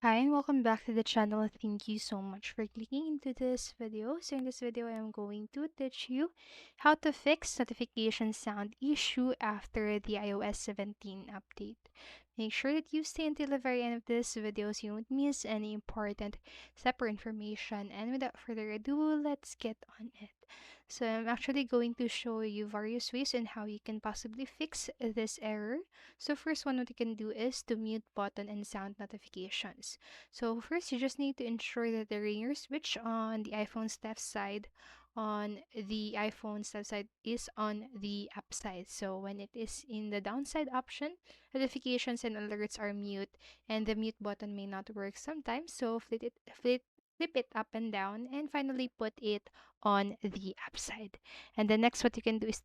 Hi and welcome back to the channel. Thank you so much for clicking into this video. So in this video, I am going to teach you how to fix notification sound issue after the iOS 17 update. Make sure that you stay until the very end of this video so you won't miss any important step or information. And without further ado, let's get on it. So I'm actually going to show you various ways on how you can possibly fix this error. So first one what you can do is to mute button and sound notifications. So first you just need to ensure that the ringer switch on the iPhone's left side is on the up side. So when it is in the downside option, notifications and alerts are mute and the mute button may not work sometimes. So flip it up and down and finally put it on the app side. And the next what you can do is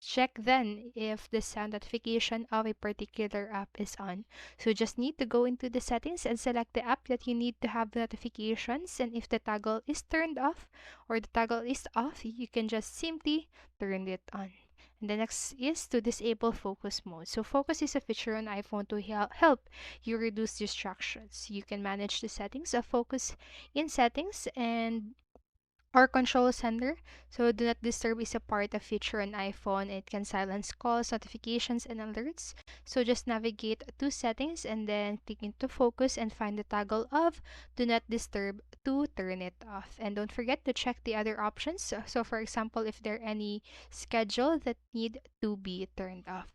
check then if the sound notification of a particular app is on. So just need to go into the settings and select the app that you need to have notifications, and if the toggle is turned off or the toggle is off, you can just simply turn it on. And the next is to disable focus mode. So focus is a feature on iPhone to help you reduce distractions. You can manage the settings of focus in settings and or control center. So do not disturb is a part of feature on iPhone. It can silence calls, notifications, and alerts. So just navigate to settings and then click into focus and find the toggle of do not disturb to turn it off. And don't forget to check the other options. So for example, if there are any schedule that need to be turned off.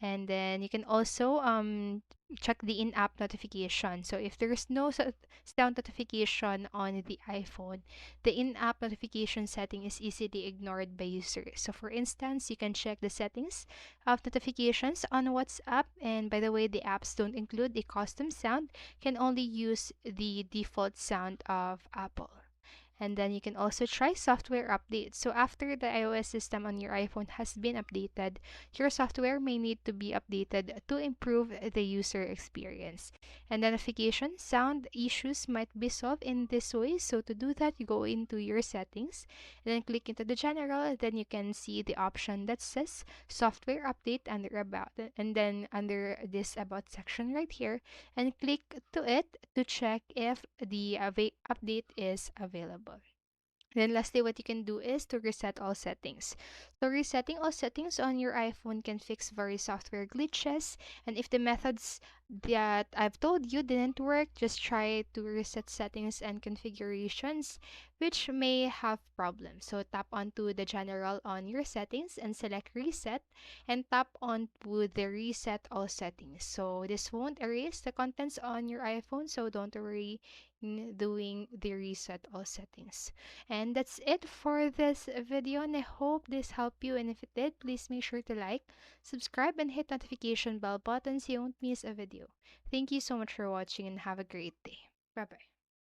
And then you can also check the in-app notification. So if there is no sound notification on the iPhone, the in-app notification setting is easily ignored by users. So for instance, you can check the settings of notifications on WhatsApp. And by the way, the apps don't include a custom sound, can only use the default sound of Apple. And then you can also try software updates. So after the iOS system on your iPhone has been updated, your software may need to be updated to improve the user experience. And notification sound issues might be solved in this way. So to do that, you go into your settings and then click into the general. Then you can see the option that says software update under about, and then under this about section right here, and click to it to check if the update is available. Then lastly, what you can do is to reset all settings. So resetting all settings on your iPhone can fix various software glitches. And if the methods that I've told you didn't work, just try to reset settings and configurations which may have problems. So tap onto the general on your settings and select reset and tap onto the reset all settings. So this won't erase the contents on your iPhone, so don't worry in doing the reset all settings. And that's it for this video, and I hope this helped you. And if it did, please make sure to like, subscribe, and hit notification bell button so you won't miss a video. Thank you so much for watching and have a great day. Bye bye.